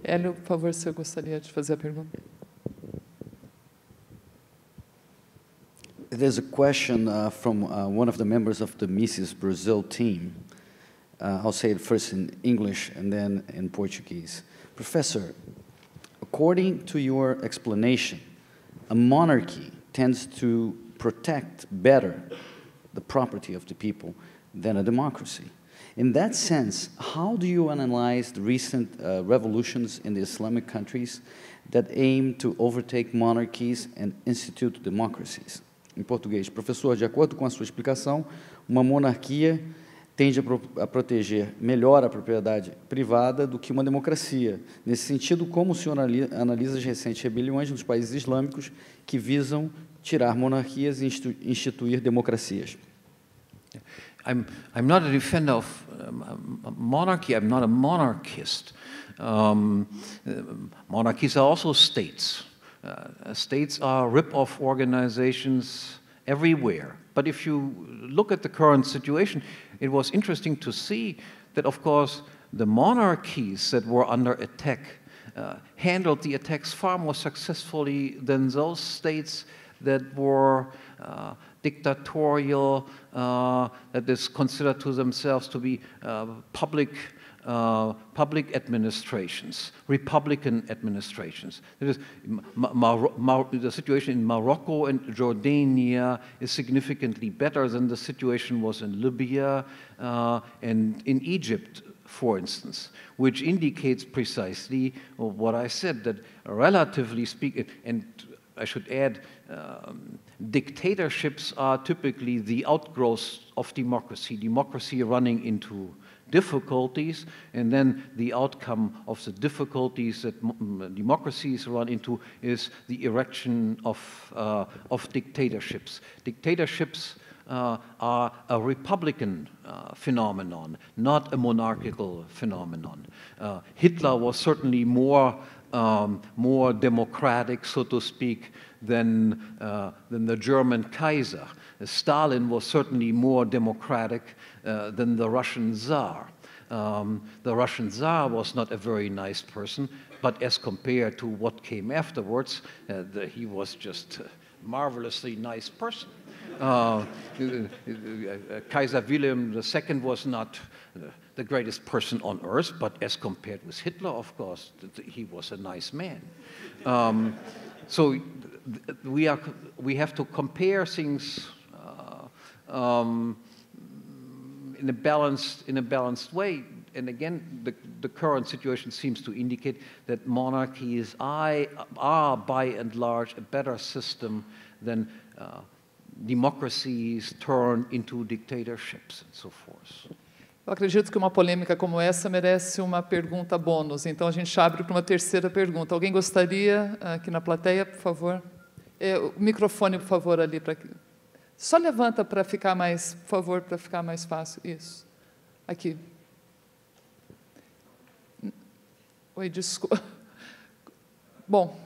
Hélio, por favor, se eu gostaria de fazer a pergunta. There's a question from one of the members of the Mrs. Brazil team. I'll say it first in English and then in Portuguese. Professor, according to your explanation, a monarchy tends to protect better the property of the people than a democracy. In that sense, how do you analyze the recent revolutions in the Islamic countries that aim to overtake monarchies and institute democracies? Em português, professor, de acordo com a sua explicação, uma monarquia tende a proteger melhor a propriedade privada do que uma democracia. Nesse sentido, como o senhor analisa as recentes rebeliões nos países islâmicos que visam tirar monarquias e instituir democracias? I'm not a defender of monarchy. I'm not a monarchist. Monarchies are also states. States are rip-off organizations everywhere. But if you look at the current situation, it was interesting to see that, of course, the monarchies that were under attack handled the attacks far more successfully than those states that were dictatorial, that is considered to themselves to be public administrations, Republican administrations. That is, the situation in Morocco and Jordania is significantly better than the situation was in Libya and in Egypt, for instance, which indicates precisely what I said, that relatively speaking, and I should add, dictatorships are typically the outgrowths of democracy, democracy running into difficulties, and then the outcome of the difficulties that democracies run into is the erection of dictatorships. Dictatorships are a republican phenomenon, not a monarchical phenomenon. Hitler was certainly more democratic, so to speak, than the German Kaiser. Stalin was certainly more democratic than the Russian Tsar. The Russian Tsar was not a very nice person, but as compared to what came afterwards, he was just a marvelously nice person. Kaiser Wilhelm II was not the greatest person on earth, but as compared with Hitler, of course, he was a nice man. So we have to compare things in a balanced way. And again, the current situation seems to indicate that monarchies are by and large a better system than democracies turned into dictatorships and so forth. Eu acredito que uma polêmica como essa merece uma pergunta bônus. Então, a gente abre para uma terceira pergunta. Alguém gostaria, aqui na plateia, por favor? O microfone, por favor, ali. Só levanta para ficar mais, por favor, para ficar mais fácil. Isso. Aqui. Oi, desculpa. Bom,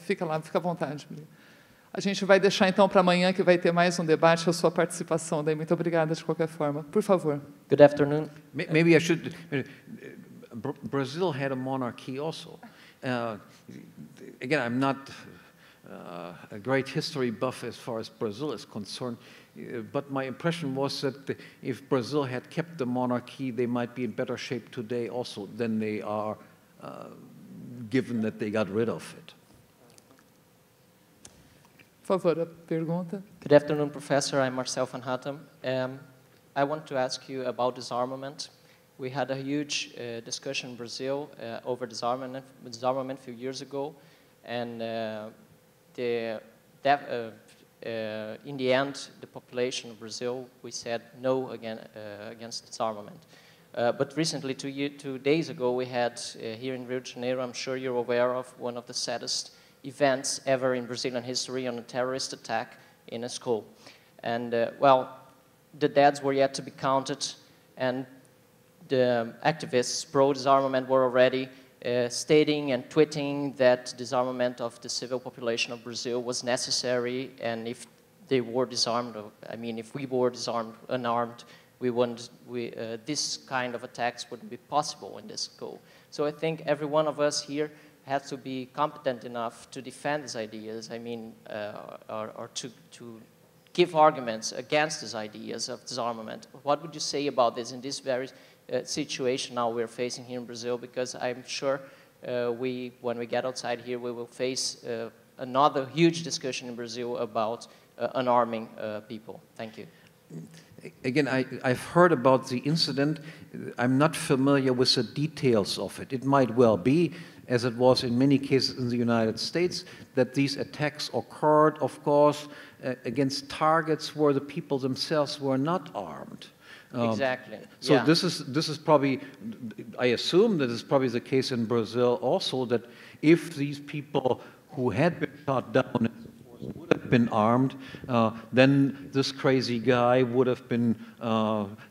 fica lá, fica à vontade. A gente vai deixar, então, para amanhã, que vai ter mais um debate, a sua participação. Daí, muito obrigada, de qualquer forma. Por favor. Good afternoon. Maybe I should... Brazil had a monarchy also. Again, I'm not a great history buff as far as Brazil is concerned, but my impression was that if Brazil had kept the monarchy, they might be in better shape today also than they are, given that they got rid of it. Por favor, a pergunta. Good afternoon, Professor. I'm Marcel van Hattem. I want to ask you about disarmament. We had a huge discussion in Brazil over disarmament a few years ago, and in the end, the population of Brazil, we said no against disarmament. But recently, 2 days ago, we had here in Rio de Janeiro, I'm sure you're aware of, one of the saddest events ever in Brazilian history on a terrorist attack in a school. And, well, the deaths were yet to be counted, and the activists pro-disarmament were already stating and tweeting that disarmament of the civil population of Brazil was necessary, and if they were disarmed, I mean, if we were disarmed, unarmed, this kind of attacks wouldn't be possible in this school. So I think every one of us here has to be competent enough to defend these ideas, I mean, or to give arguments against these ideas of disarmament. What would you say about this in this very situation now we're facing here in Brazil? Because I'm sure when we get outside here, we will face another huge discussion in Brazil about unarming people. Thank you. Again, I've heard about the incident. I'm not familiar with the details of it. It might well be, as it was in many cases in the United States, that these attacks occurred, of course, against targets where the people themselves were not armed. Exactly. So yeah. this is probably, I assume that is probably the case in Brazil also, that if these people who had been shot down would have been armed, then this crazy guy would have been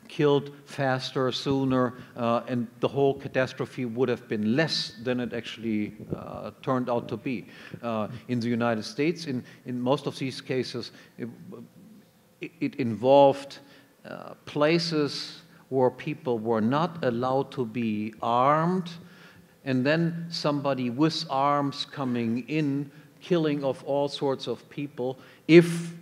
killed faster, sooner, and the whole catastrophe would have been less than it actually turned out to be. In the United States, in most of these cases, it involved places where people were not allowed to be armed, and then somebody with arms coming in, killing of all sorts of people. If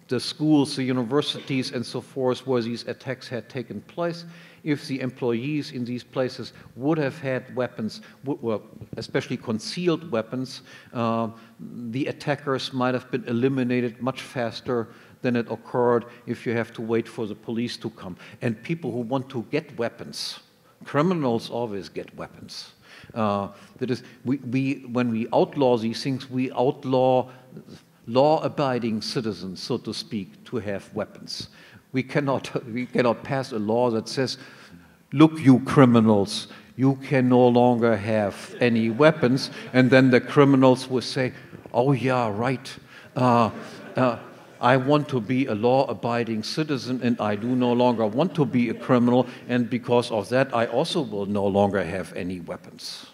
the schools, the universities, and so forth, where these attacks had taken place, if the employees in these places would have had weapons, well, especially concealed weapons, the attackers might have been eliminated much faster than it occurred if you have to wait for the police to come. And people who want to get weapons, criminals always get weapons. That is, when we outlaw these things, we outlaw law-abiding citizens, so to speak, to have weapons. We cannot pass a law that says, look, you criminals, you can no longer have any weapons, and then the criminals will say, oh yeah, right, I want to be a law-abiding citizen, and I do no longer want to be a criminal, and because of that, I also will no longer have any weapons.